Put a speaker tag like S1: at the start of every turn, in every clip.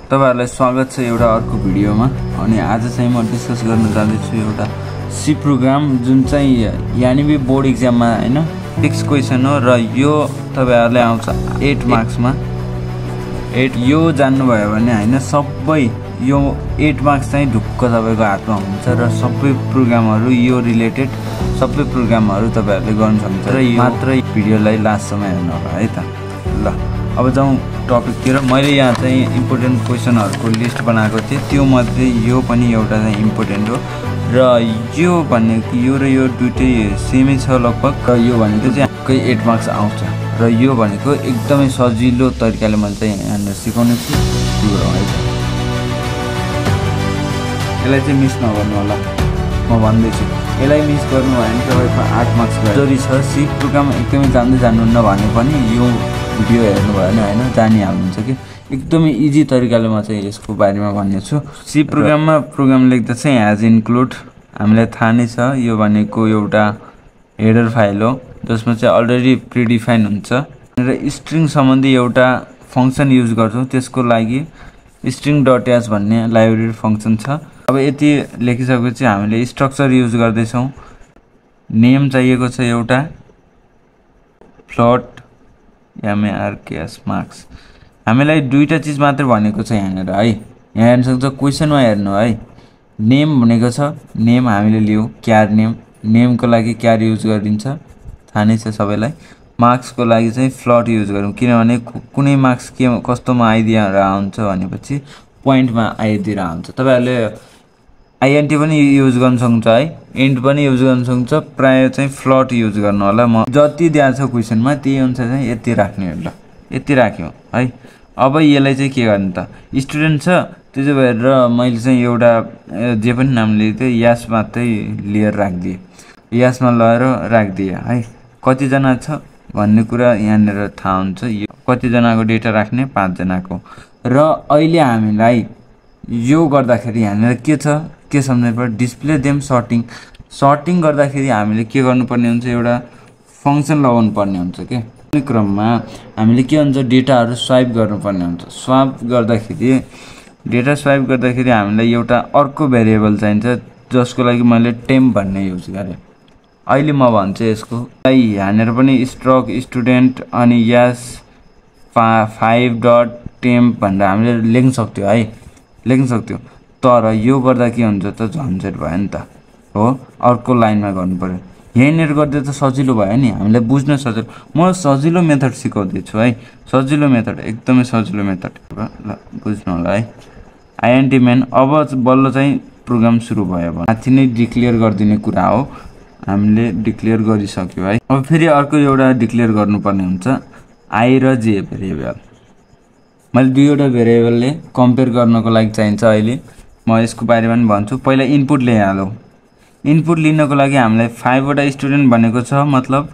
S1: तपाईहरुलाई स्वागत छ एउटा अर्को भिडियोमा। अनि आज चाहिँ म डिस्कस गर्न जाँदैछु एउटा सी प्रोग्राम जुन चाहिँ यानी बोर्ड एक्जाममा हैन फिक्स क्वेशन हो र यो तपाईहरुलाई आउँछ 8 मार्क्समा। 8 यो जान्नु भयो भने हैन सबै यो 8 मार्क्स चाहिँ ढुक्क तपाईको हातमा हुन्छ र सबै प्रोग्रामहरु यो रिलेटेड सबै प्रोग्रामहरु तपाईहरुले गर्न सक्नुहुन्छ र यो मात्र भिडियोलाई लास्टसम्म हेर्नु होला है त। ल अब जाउँ टपिकतिर। मैले यहाँ चाहिँ इम्पोर्टेन्ट क्वेशनहरुको लिस्ट बनाएको थिएँ, त्यो मध्ये यो पनि एउटा चाहिँ इम्पोर्टेन्ट हो र यो भनेको यो र यो दुईटै सेमै छ लगभग र यो भनेको चाहिँ कै 8 मार्क्स आउँछ र यो भनेको एकदमै सजिलो तरिकाले मैले चाहिँ यहाँनिर सिकाउने छु त्यो हो है त। यसलाई चाहिँ मिस नगर्नु होला, म भन्दैछु। यसलाई मिस गर्नु भयो भने तपाईको 8 मार्क्स जरुरी छ। सी प्रोग्राम एकदमै जान्नुहुन्न भने पनि यो भिडियो हेर्नु भयो भने हैन जानिहाल्नुहुन्छ कि एकदमै इजी तरिकाले म चाहिँ यसको बारेमा भन्ने छु। सी प्रोग्राममा प्रोग्राम लेख्दा चाहिँ हैज इन्क्लुड हामीलाई थाहा नै छ यो भनेको एउटा हेडर फाइल हो जसमा चाहिँ अलरेडी प्रिडिफाइन हुन्छ र स्ट्रिङ सम्बन्धी एउटा फंक्सन युज गर्छौं। त्यसको लागि string.h भन्ने लाइब्रेरी फंक्सन छ। अब यति लेखिसकेपछि हामीले स्ट्रक्चर युज गर्दै छौं। नेम चाहिएको छ एउटा फ्लोट marks मार्क्स। हामीलाई दुईटा चीज मात्र भनेको छ यहाँनिर है। यहाँ हेर्न सक्छ क्वेशनमा हेर्नु है। नेम भनेको छ, नेम हामीले लियौ क्यार नेम। नेमको लागि क्यार युज गरिन्छ थाहा नै छ सबैलाई। मार्क्स को लागि चाहिँ फ्लोट युज गरौँ किनभने कुनै मार्क्स के कस्तोमा आइदिएर हुन्छ भनेपछि पोइन्टमा आइदिएर हुन्छ। तपाईहरुले आइएनटी पनि युज गर्न सक्नुहुन्छ है, इन्ट पनि युज गर्न सक्नुहुन्छ। प्राय चाहिँ फ्लोट युज गर्नु होला। म जति दिएको छ क्वेशनमा त्यही अनुसार चाहिँ यति राख्ने हो। ल यति राख्यौ है। अब यसलाई चाहिँ के गर्ने त स्टुडेन्ट छ त्यसो भएर मैले चाहिँ एउटा जे पनि नाम लिएको थिएँ यास मात्रै लिएर राख्दिए। यासमा लगाएर राख्दिए है। कति जना छ भन्ने कुरा यहाँनिर थाहा हुन्छ। यो कति जनाको डेटा राख्ने 5 जनाको र अहिले हामीलाई यो गर्दाखेरि यहाँनिर के छ के सम्झनु पर्छ डिस्प्ले देम सर्टिङ। सर्टिङ गर्दाखेरि हामीले के गर्नुपर्ने हुन्छ एउटा फंक्सन लगाउनु पर्ने हुन्छ के। यो क्रममा हामीले के हुन्छ डेटाहरु स्वाइप गर्नुपर्ने हुन्छ। स्वाइप गर्दाखेरि हामीलाई एउटा अर्को भेरिएबल चाहिन्छ जसको लागि मैले टेम्प भन्ने युज गरे। अहिले म भन्छु यसको यहाँनिर पनि स्ट्रक स्टुडेन्ट अनि यस 5.temp भनेर हामीले लेख्न सक्थ्यौ है, लेख्न सक्थ्यौ। तर यो गर्दा के हुन्छ त झन्झट भयो नि त हो। अर्को लाइनमा गर्नु पर्यो। यहीँनिर गर्दा त सजिलो भयो नि, हामीलाई बुझ्न सजिलो। म सजिलो मेथड सिकाउँदै छु है। सजिलो मेथड एकदमै सजिलो मेथड। ल बुझ्नु होला है। आइएनटी मेन अब बल्ल चाहिँ प्रोग्राम सुरु भयो। माथि नै डिक्लेयर गर्दिने कुरा हो। हामीले डिक्लेयर गरिसक्यौ है। अब फेरि अर्को एउटा डिक्लेयर गर्नुपर्ने हुन्छ आई र जे भेरिएबल। मैले दुईवटा भेरिएबलले कम्पेयर गर्नको लागि चाहिन्छ। अहिले म यसको बारेमा पनि भन्छु। पहिला इनपुट ल्याइहालौ। इनपुट लिनको लागि हामीलाई 5 वटा स्टुडेन्ट भनेको छ मतलब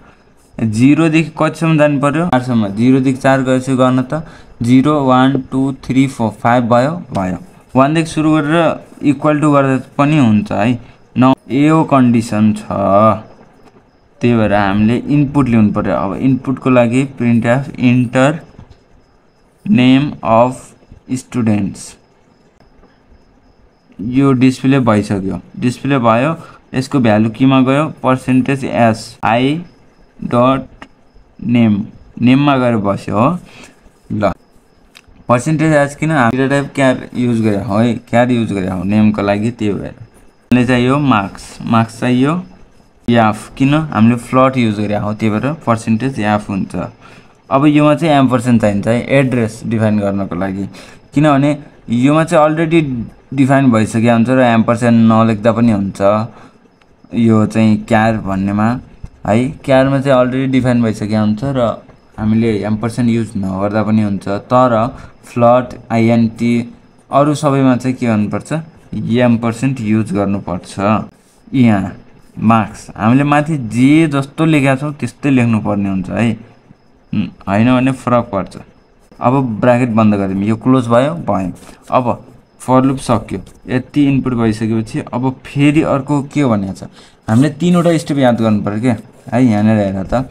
S1: 0 देखि कतिसम्म जानु पर्यो 4 सम्म। 0 देखि 4 गएपछि गर्न त 0 1 2 3 4 5 भयो 1 देखि सुरु गरेर इक्वल टु गर्दा पनि हुन्छ है। न यो कन्डिसन छ त्यही भएर हामीले इनपुट ल्याउनु पर्यो। अब इनपुटको लागि प्रिन्टफ इन्टर नेम अफ स्टुडेन्ट्स। यो डिस्प्ले भइसक्यो। डिस्प्ले भयो। यसको भ्यालु केमा गयो %s i.name नेममा गएर बस्यो हो। ल %s किन हामीले टाइप क्यार युज गरे हो है, क्यार युज गरे हो नेमको लागि। त्यही भएर हामीले चाहियो मार्क्स चाहियो याफ किन हामीले फ्लोट युज गरे हो त्यही भएर %f हुन्छ। अब योमा चाहिँ एम्परसेन्ट चाहिन्छ है एड्रेस डिफाइन गर्नको लागि किनभने योमा चाहिँ अलरेडी डिफाइन भइसक्यो हुन्छ र एम्परसेन्ट नलेख्दा पनि हुन्छ। यो चाहिँ क्यार भन्नेमा है क्यारमा चाहिँ अलरेडी डिफाइन भइसक्यो हुन्छ र हामीले एम्परसेन्ट युज नगर्दा पनि हुन्छ। तर फ्लोट आइएनटी अरु सबैमा चाहिँ के गर्नुपर्छ एम्परसेन्ट युज गर्नुपर्छ। यहाँ मार्क्स हामीले माथि जे जस्तो लेखेका छौं त्यस्तै लेख्नु पर्ने हुन्छ है, हैन भने फरक पर्छ। अब ब्र्याकेट बन्द गरिदियौँ। यो क्लोज भयो। अब फर लुप सक्यो। यति इनपुट भइसकेपछि अब फेरि अर्को के भनेको छ हामीले 3 वटा स्टेप याद गर्नु पर्यो के है। यहाँनिर हेर त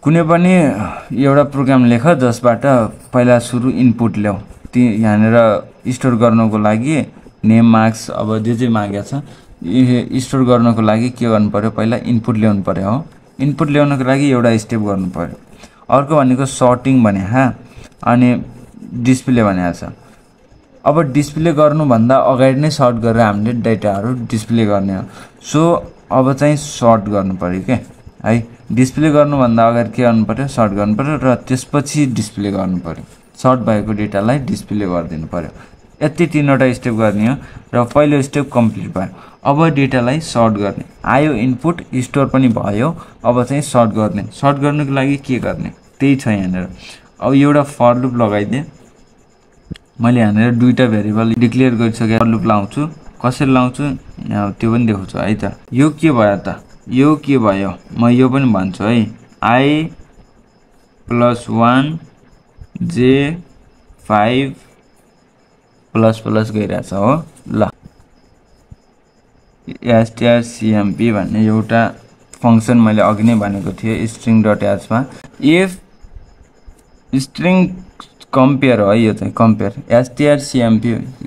S1: कुनै पनि एउटा प्रोग्राम लेख जसबाट पहिला सुरु इनपुट ल्याऊ। यहाँनिर स्टोर गर्नको लागि नेम मार्क्स अब जे मागेको छ स्टोर गर्नको लागि के गर्नु पर्यो पहिला इनपुट ल्याउनु पर्यो हो इनपुट ल्याउनको लागि एउटा स्टेप गर्नु पर्यो अर्को भनेको सर्टिङ भने अनि डिस्प्ले भनेको छ अब डिस्प्ले गर्नुभन्दा अगाडि नै सर्ट गरेर हामीले डेटाहरू डिस्प्ले गर्ने हो सो अब चाहिँ सर्ट गर्नु पर्यो के है डिस्प्ले गर्नुभन्दा अगाडि के गर्नु पर्यो सर्ट गर्नु पर्यो र त्यसपछि डिस्प्ले गर्नु पर्यो सर्ट भएको डेटालाई डिस्प्ले गरिदिनु पर्यो यति तीनवटा स्टेप गर्ने हो र पहिलो स्टेप कम्प्लिट भयो अब डेटालाई सर्ट गर्ने आयो इनपुट स्टोर पनि भयो अब चाहिँ सर्ट गर्नुको लागि के गर्ने त्यही छ यहाँनिर अब एउटा फर लुप लगाइदिए मैले यहाँनिर दुईटा भेरिएबल डिक्लेयर गरिसकेँ फर लुप लाउँछु कसरी लाउँछु यहाँ त्यो पनि देखाउँछु है त यो के भयो त यो के भयो म यो पनि भन्छु है I + 1 J 5 ++ गइरहेछ हो ल strcmp भन्ने एउटा फंक्सन मैले अघि नै भनेको थिएँ string.h मा इफ स्ट्रिङ कम्पेयर हो यो चाहिँ कम्पेयर strcmp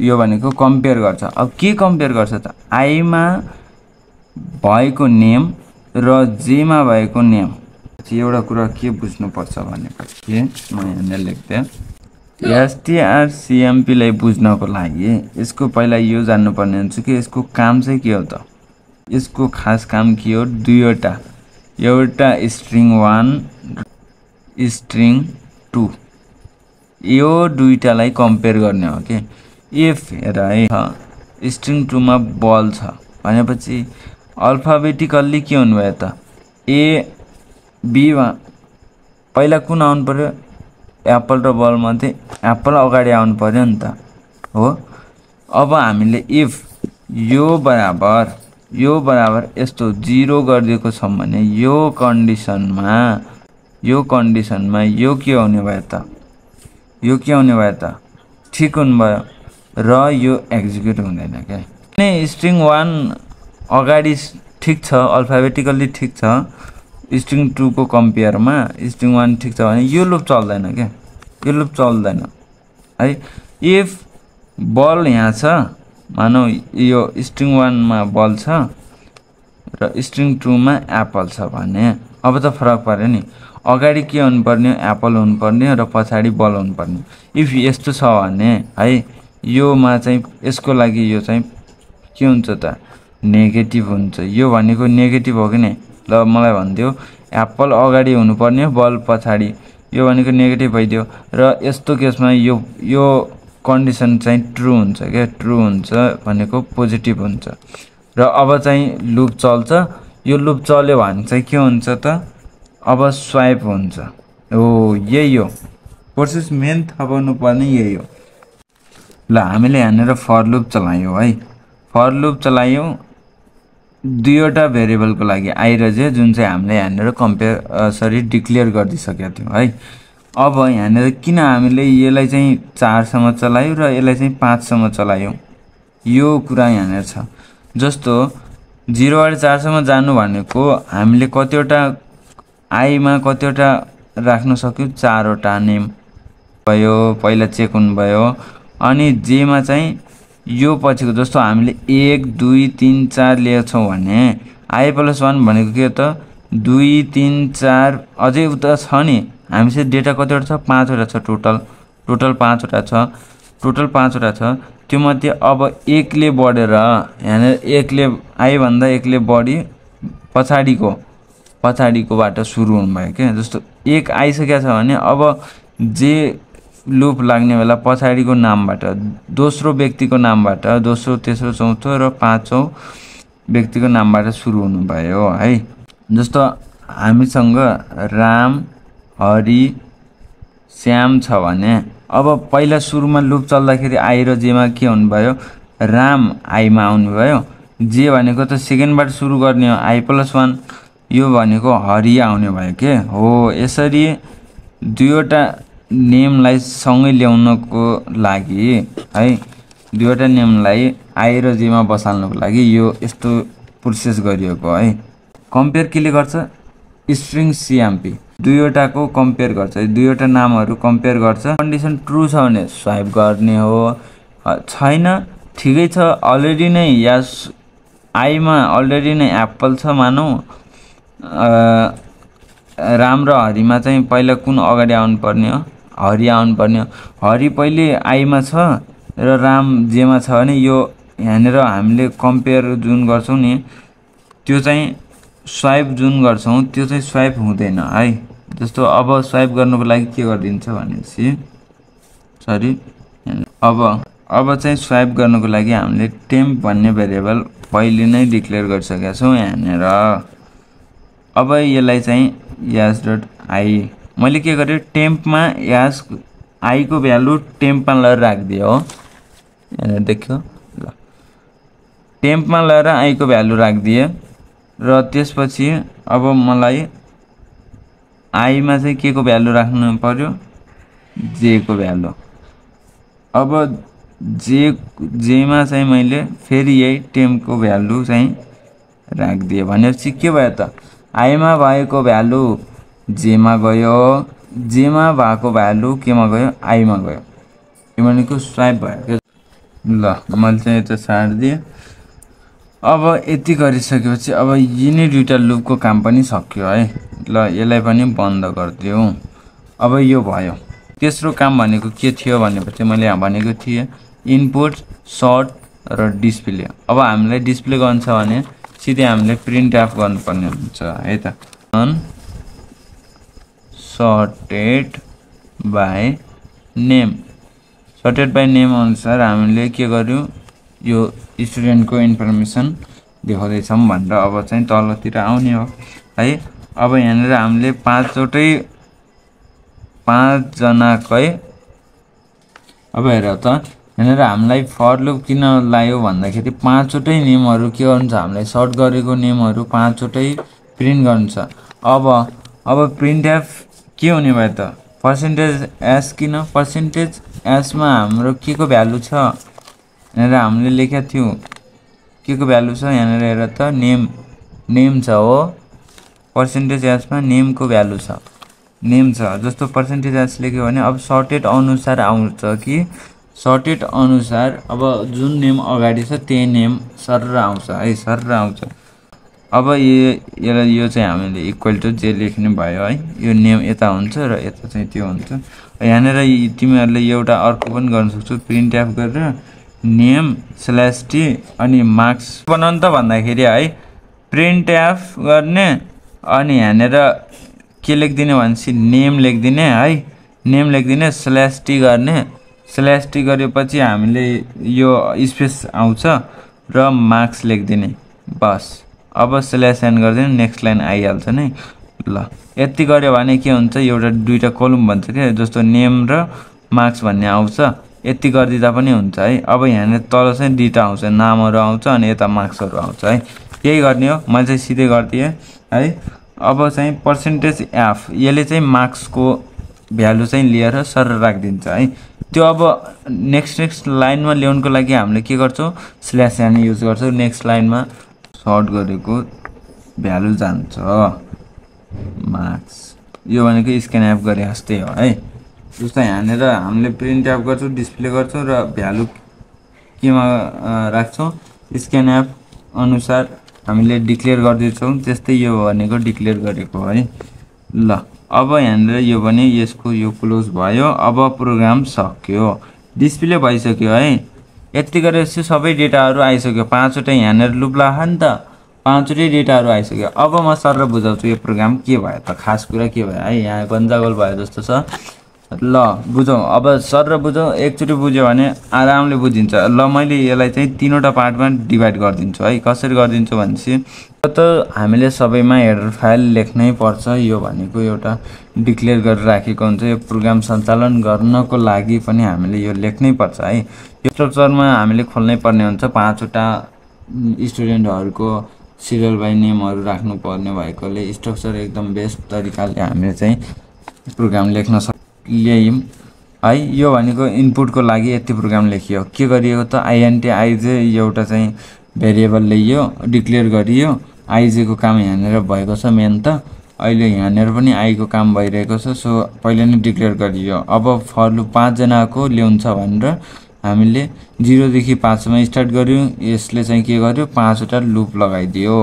S1: यो भनेको कम्पेयर गर्छ अब के कम्पेयर गर्छ त I मा भएको नेम र J मा भएको नेम एउटा कुरा के बुझ्नु पर्छ भनेपछि म यहाँ लेख्दै strcmp लाई बुझ्नको लागि यसको पहिला यो जान्नुपर्ने हुन्छ कि यसको काम चाहिँ के हो त यसको खास काम के हो दुईवटा एउटा स्ट्रिङ 1 स्ट्रिङ 2 यो दुईटालाई कम्पेयर गर्ने हो के इफ हेर है स्ट्रिङ 2 मा बल छ भनेपछि अल्फाबेटिकल्ली के हुनु भयो त ए बी मा पहिला कुन आउनु पर्यो एप्पल र बल मध्ये एप्पल अगाडि आउनु पर्यो नि त हो अब हामीले इफ यो बराबर यस्तो 0 गरिदिएको छ भने यो कन्डिसनमा यो के हुने भयो त यो के हुने भयो त ठीक हुने भयो र यो एक्जिक्युट हुँदैन के नै स्ट्रिङ 1 अगाडि ठीक छ अल्फाबेटिकल्ली ठीक छ स्ट्रिङ 2 को कम्पेयरमा स्ट्रिङ 1 ठीक छ भने यो लुप चल्दैन के यो लुप चल्दैन है इफ बल यहाँ छ मानौ यो स्ट्रिङ 1 मा बल छ र स्ट्रिङ 2 मा एप्पल छ भने अब त फरक पर्यो नि अगाडि के हुनु पर्ने एप्पल हुनु पर्ने र पछाडी बल हुनु पर्ने इफ यस्तो छ भने है यो मा चाहिँ यसको लागि यो चाहिँ के हुन्छ त नेगेटिभ हुन्छ यो भनेको नेगेटिभ हो कि नै ल मलाई भन्दियो एप्पल अगाडि हुनु पर्ने बल पछाडी यो भनेको नेगेटिभ भइदियो र यस्तो केसमा यो कन्डिसन चाहिँ ट्रु हुन्छ के ट्रु हुन्छ भनेको पोजिटिभ हुन्छ र अब चाहिँ लुप चल्छ यो लुप चल्यो भने चाहिँ के हुन्छ त अब स्वाइप हुन्छ हो यही हो प्रोसेस मेन थापाउनु पर्ने यही हो ल हामीले यहाँनिर फर लुप चलायौं है फर लुप चलायौं दुईवटा भेरिएबलको लागि I र J जुन चाहिँ हामीले यहाँनिर कम्पेयर डिक्लेयर गरिदिसकेका थियौं है अब यहाँनिर किन हामीले यसलाई चाहिँ 4 सम्म चलायौं र यसलाई चाहिँ 5 सम्म चलायौं यो कुरा यहाँनिर छ जस्तो 0 बाट 4 सम्म जानु भनेको हामीले कतिवटा I मा कतिवटा राख्न सक्यौ 4 वटा नेम भयो पहिला चेक हुनु भयो अनि J मा चाहिँ यो पछिको जस्तो हामीले 1 2 3 4 लिएको छौं भने I + 1 भनेको के त 2 3 4 अझै उता छ नि हामीसँग डेटा कतिवटा छ 5 वटा छ टोटल 5 वटा छ टोटल 5 वटा छ त्यो मध्ये अब 1 ले बढेर यहाँ 1 ले I भन्दा 1 ले बढी पछाडीको बाट सुरु हुनु भयो के जस्तो 1 आइसकेको छ भने अब जे लुप लाग्ने बेला पछाडीको नामबाट दोस्रो व्यक्तिको नामबाट दोस्रो तेस्रो चौथो र पाँचौं व्यक्तिको नामबाट सुरु हुनु भयो है जस्तो हामीसँग राम हरि श्याम छ भने अब पहिला सुरुमा लुप चल्दाखेरि I र J मा के हुनु भयो राम I मा आउनु भयो J भनेको त सेकेन्डबाट सुरु गर्ने हो I + 1 यो भनेको हरि आउने भयो के हो यसरी दुईवटा नेमलाई सँगै ल्याउनको लागि है दुईवटा नेमलाई I र J मा बसाल्नको लागि यो यस्तो प्रोसेस गरिएको है कम्पेयर केले गर्छ स्ट्रिङ CMP दुईवटाको कम्पेयर गर्छ, दुईवटा नामहरू कम्पेयर गर्छ। कन्डिसन ट्रु छ भने स्वाइप गर्ने हो, छैन ठिकै छ, अलरेडी नै यस आईमा अलरेडी नै एप्पल छ मानौ, राम र हरिमा चाहिँ पहिला कुन अगाडि आउनुपर्ने हो, हरि आउनुपर्ने हो। हरि पहिले आईमा छ र राम जेमा छ भने यो यहाँनिर हामीले कम्पेयर जुन गर्छौँ नि त्यो चाहिँ स्वाइप जुन गर्छौँ त्यो चाहिँ स्वाइप हुँदैन है। जस्तो अब स्वाइप गर्नुको लागि के गरिदिन्छ भनेपछि सरी अब चाहिँ स्वाइप गर्नुको लागि हामीले टेम्प भन्ने भेरिएबल पहिले नै डिक्लेयर गरिसकेका छौँ यहाँनिर। अब यसलाई चाहिँ यास डट आई मैले के गरेँ टेम्पमा यास आईको भ्यालु टेम्पमा लगेर राखिदिएँ हो, यहाँनिर देख्यो ल, टेम्पमा लगेर आईको भ्यालु राखिदिएँ र त्यसपछि अब मलाई आईमा चाहिँ के को भ्यालु राख्नु पर्यो, जे को भ्यालु। अब जेमा चाहिँ मैले फेरि यही टेम्पको भ्यालु चाहिँ राखिदिएँ भनेपछि के भयो त, आईमा भएको भ्यालु जेमा गयो, जेमा भएको भ्यालु केमा गयो, आईमा गयो। यो भनेको स्वाइप भयो। ल मैले चाहिँ यता सारिदिएँ। अब यति गरिसकेपछि अब यिनी दुईटा लुपको काम पनि सक्यो है। ल यसलाई पनि बन्द गरिदिउँ। अब यो भयो। तेस्रो काम भनेको के थियो भनेपछि मैले यहाँ भनेको थिएँ इनपुट सर्ट र डिस्प्ले। अब हामीलाई डिस्प्ले गर्नु छ भने सिधै हामीले प्रिन्ट एफ गर्नुपर्ने हुन्छ है त। Sorted by name, sorted by name अनुसार हामीले के गर्यौँ यो स्टुडेन्टको इन्फर्मेसन देखाउँदैछौँ भनेर अब चाहिँ तलतिर आउने हो है। अब यहाँनिर हामीले पाँचजनाकै अब हेर त यहाँनिर हामीलाई फर लुप किन लाग्यो भन्दाखेरि पाँचवटै नेमहरू के गर्नु छ, हामीलाई सर्ट गरेको नेमहरू पाँचवटै प्रिन्ट गर्नु छ। अब प्रिन्ट एफ के हुने भयो त, पर्सेन्टेज एस किन, पर्सेन्टेज एसमा हाम्रो के को भ्यालु छ यहाँनिर हामीले लेखेको थियौँ, के को भ्यालु छ यहाँनिर हेर त नेम छ हो, पर्सेन्टेज एसमा नेमको भ्यालु छ, नेम छ। जस्तो पर्सेन्टेज एस लेख्यो भने अब सर्टेड अनुसार आउँछ कि सर्टेड अनुसार अब जुन नेम अगाडि छ त्यही नेम सर आउँछ है, सर आउँछ। अब यो चाहिँ हामीले इक्वल टु जे लेख्ने भयो है, यो नेम यता हुन्छ र यता चाहिँ त्यो हुन्छ। यहाँनिर तिमीहरूले एउटा अर्को पनि गर्न सक्छौ, प्रिन्ट एफ गरेर नेम स्ल्यास टी अनि मार्क्स बनाउनु त भन्दाखेरि है प्रिन्ट एफ गर्ने अनि यहाँनिर के लेखिदिने भनेपछि नेम लेखिदिने है, नेम लेखिदिने स्ल्यास टी गर्ने, स्ल्यास टी गरेपछि हामीले यो स्पेस आउँछ र मार्क्स लेखिदिने बस। अब स्ल्यास एन गरिदिने नेक्स्ट लाइन आइहाल्छ नै। ल यति गऱ्यो भने के हुन्छ एउटा दुईटा कलम भन्छ क्या, जस्तो नेम र मार्क्स भन्ने आउँछ, यति गरिदिँदा पनि हुन्छ है। अब यहाँनिर तल चाहिँ दुईवटा आउँछ, नामहरू आउँछ अनि यता मार्क्सहरू आउँछ है, यही गर्ने हो। मैले चाहिँ सिधै गरिदिएँ है। अब चाहिँ पर्सेन्टेज एफ यसले चाहिँ मार्क्सको भ्यालु चाहिँ लिएर सर राखिदिन्छ है। त्यो अब नेक्स्ट लाइनमा ल्याउनुको लागि हामीले के गर्छौँ, स्ल्यास एन युज गर्छौँ। नेक्स्ट लाइनमा सर्ट गरेको भ्यालु जान्छ मार्क्स, यो भनेको स्क्यान एप गरे जस्तै हो है। जस्तो यहाँनिर हामीले प्रिन्ट एप गर्छौँ, डिस्प्ले गर्छौँ र भ्यालु केमा राख्छौँ, स्क्यान एप अनुसार हामीले डिक्लेयर गर्दैछौँ, त्यस्तै यो भनेको डिक्लेयर गरेको है। ल अब यहाँनिर यो भने यसको यो क्लोज भयो। अब प्रोग्राम सक्यो, डिस्प्ले भइसक्यो है। यति गरेपछि सबै डेटाहरू आइसक्यो, पाँचवटै यहाँनिर लुप लाग्यो नि त, पाँचवटै डेटाहरू आइसक्यो। अब म सर बुझाउँछु यो प्रोग्राम के भयो त, खास कुरा के भयो है, यहाँ गन्जागोल भयो जस्तो छ। ल बुझौँ, अब सर बुझौँ, एकचोटि बुझ्यो भने आरामले बुझिन्छ। ल मैले यसलाई चाहिँ तीनवटा पार्टमा डिभाइड गरिदिन्छु है। कसरी गरिदिन्छु भनेपछि त हामीले सबैमा हेडर फाइल लेख्नै पर्छ, यो भनेको एउटा डिक्लेयर गरेर राखेको हुन्छ। यो प्रोग्राम सञ्चालन गर्नको लागि पनि हामीले यो लेख्नै पर्छ है। यो स्ट्रक्चरमा हामीले खोल्नै पर्ने हुन्छ, पाँचवटा स्टुडेन्टहरूको सिरियल बाई नेमहरू राख्नुपर्ने भएकोले स्ट्रक्चर एकदम बेस्ट तरिकाले हामीले चाहिँ प्रोग्राम लेख्न ल्यायौँ है। यो भनेको इनपुटको लागि यति प्रोग्राम लेखियो। के गरिएको त आइएनटी आइजे एउटा चाहिँ भेरिएबल ल्याइयो, डिक्लेयर गरियो। आइजेको काम यहाँनिर भएको छ मेन त। अहिले यहाँनिर पनि आई को काम भइरहेको छ। सो पहिले नै डिक्लेयर गरियो। अब फर लुप 5 जनाको ल्याउँछ भनेर हामीले 0 देखि 5 सम्म स्टार्ट गर्यौं। यसले चाहिँ के गर्यो 5 वटा लुप लगाइदियो।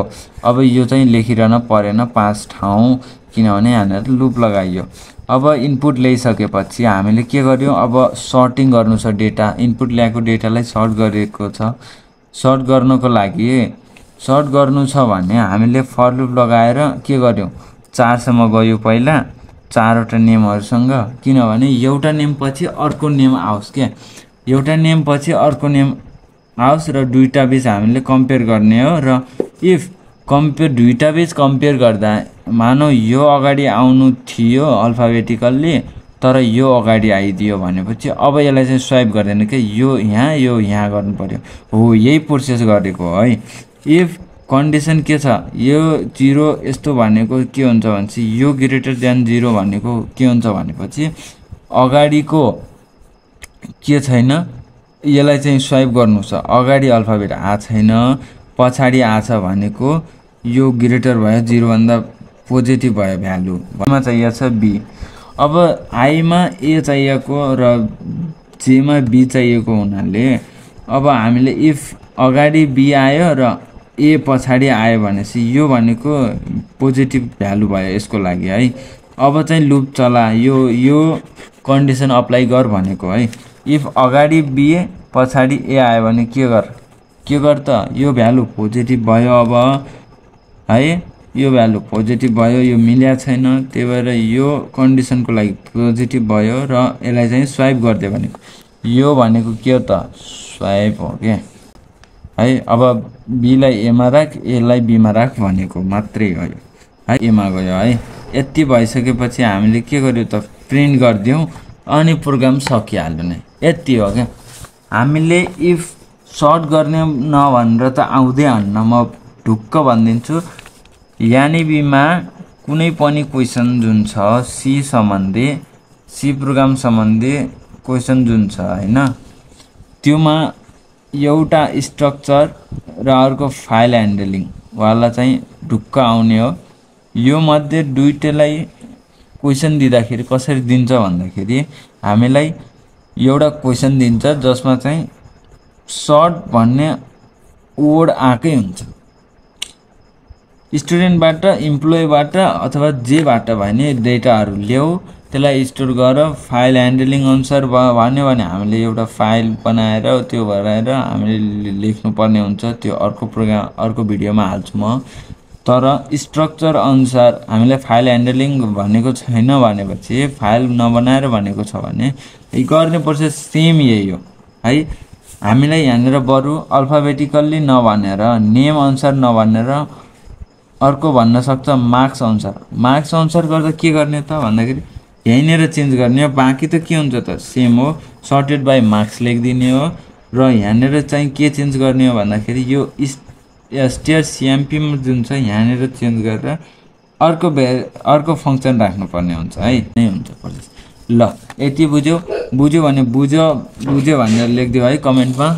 S1: अब यो चाहिँ लेखिरहन परेन 5 ठाउँ, किनभने यहाँनिर लुप लगाइयो। अब इनपुट ल्याइसकेपछि हामीले के गर्यौं, अब सर्टिङ गर्नु छ डेटा। इनपुट ल्याएको डेटालाई सर्ट गरेको छ। सर्ट गर्नको लागि सर्ट गर्नु छ भने हामीले फर लुप लगाएर के गर्यौं 4 सम्म गयो पहिला 4 वटा नेमहरुसँग, किनभने एउटा नेम पछि अर्को नेम आओस् के, एउटा नेम पछि अर्को नेम आओस् र दुईटा बीच हामीले कम्पेयर गर्ने हो। र इफ कम्पेयर दुईटा बीच कम्पेयर गर्दा मानौ यो अगाडि आउनु थियो अल्फाबेटिकल्ली तर यो अगाडि आइदियो भनेपछि अब यसलाई चाहिँ स्वाइप गर्दैन के, यो यहाँ गर्नु पर्यो। हो यही प्रोसेस गरेको है। इफ कन्डिसन के छ, यो 0 यस्तो भनेको के हुन्छ भनेपछि यो ग्रेटर देन 0 भनेको के हुन्छ भनेपछि अगाडिको के छैन, यसलाई चाहिँ स्वाइप गर्नु छ। अगाडि अल्फाबेट आ छैन, पछाडी आ छ भनेको यो ग्रेटर भयो 0 भन्दा पोजिटिभ भयो भ्यालु। मा चाहिएको छ बी। अब आई मा ए चाहिएको र जे मा बी चाहिएको हुनाले अब हामीले इफ अगाडि बी आयो र ए पछाडी आयो भनेपछि यो भनेको पोजिटिभ भ्यालु भयो यसको लागि है। अब चाहिँ लुप चला, यो कन्डिसन अप्लाई गर भनेको है। इफ अगाडि बी पछाडी ए आयो भने के गर त यो भ्यालु पोजिटिभ भयो अब है। यो भ्यालु पोजिटिभ भयो, यो मिल्या छैन, त्यही भएर यो कन्डिसनको लागि पोजिटिभ भयो र यसलाई चाहिँ स्वाइप गर्दै भनेको। यो भनेको के हो त स्वाइप हो के है। अब बी लाई ए मा राख, ए लाई बी मा राख भनेको मात्रै हो है। ए मा गयो है। यति भइसकेपछि हामीले के गर्यो त प्रिन्ट गर्दियौ अनि प्रोग्राम सकिहाल्यो नै, यति हो के। हामीले इफ सर्ट गर्ने नभनेर त आउँदै हन्न, म ढुक्क भनिदिन्छु। यानी बीमा कुनै पनि क्वेशन जुन छ सी सम्बन्धी, सी प्रोग्राम सम्बन्धी क्वेशन जुन छ हैन, त्योमा एउटा स्ट्रक्चर र अर्को फाइल ह्यान्डलिङ वाला चाहिँ ढुक्क आउने हो। यो मध्ये दुईटैलाई क्वेशन दिँदाखेरि कसरी दिन्छ भन्दाखेरि हामीलाई एउटा क्वेशन दिन्छ जसमा चाहिँ सर्ट भन्ने वर्ड आकै हुन्छ। स्टुडेन्टबाट, इम्प्लोइबाट अथवा जेबाट भने डेटाहरु ल्याऊ, त्यसलाई स्टोर गर, फाइल ह्यान्डलिङ अनुसार भन्यो भने हामीले एउटा फाइल बनाएर त्यो भराएर हामीले लेख्नु पर्ने हुन्छ। त्यो अर्को प्रोग्राम अर्को भिडियोमा हाल्छु म। तर स्ट्रक्चर अनुसार हामीलाई फाइल ह्यान्डलिङ भनेको छैन भनेपछि, फाइल नबनाएर भनेको छ भने गर्ने प्रोसेस सेम यही हो है। हामीलाई यहाँनिर बरु अल्फाबेटिकल्ली नभनेर, नेम अनुसार नभनेर अर्को भन्न सक्छ मार्क्स अनुसार। मार्क्स अनुसार गर्दा के गर्ने त भन्दाखेरि यहीँनिर चेन्ज गर्ने हो। बाँकी त के हुन्छ त सेम हो, सर्टेड बाई मार्क्स लेखिदिने हो। र यहाँनिर चाहिँ के चेन्ज गर्ने हो भन्दाखेरि यो स्टेयर सीएमपी मा जुन छ यहाँनिर चेन्ज गरेर अर्को फंक्सन राख्नुपर्ने हुन्छ है। नै हुन्छ प्रोसेस। ल यति बुझ्यो भने बुझ्यो भनेर लेखिदियो है कमेन्टमा।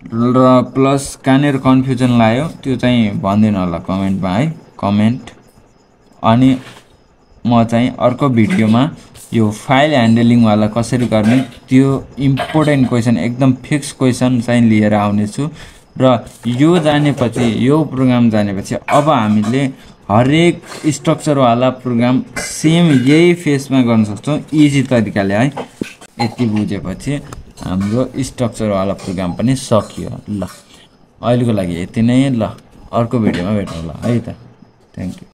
S1: र प्लस कहाँनिर कन्फ्युजन लाग्यो त्यो चाहिँ भन्दिनु होला कमेन्टमा है, कमेन्ट। अनि म चाहिँ अर्को भिडियोमा यो फाइल ह्यान्डलिङ वाला कसरी गर्ने त्यो इम्पोर्टेन्ट क्वेशन, एकदम फिक्स क्वेशन चाहिँ लिएर आउने छु। र यो जानेपछि, यो प्रोग्राम जानेपछि अब हामीले हरेक स्ट्रक्चर वाला प्रोग्राम सेम यही फेसमा गर्न सक्छौं इजी तरिकाले है। यति बुझेपछि हाम्रो स्ट्रक्चर वाला प्रोग्राम पनि सकियो। ल अहिलेको लागि यति नै। ल अर्को भिडियोमा भेटौँला है त। Thank you.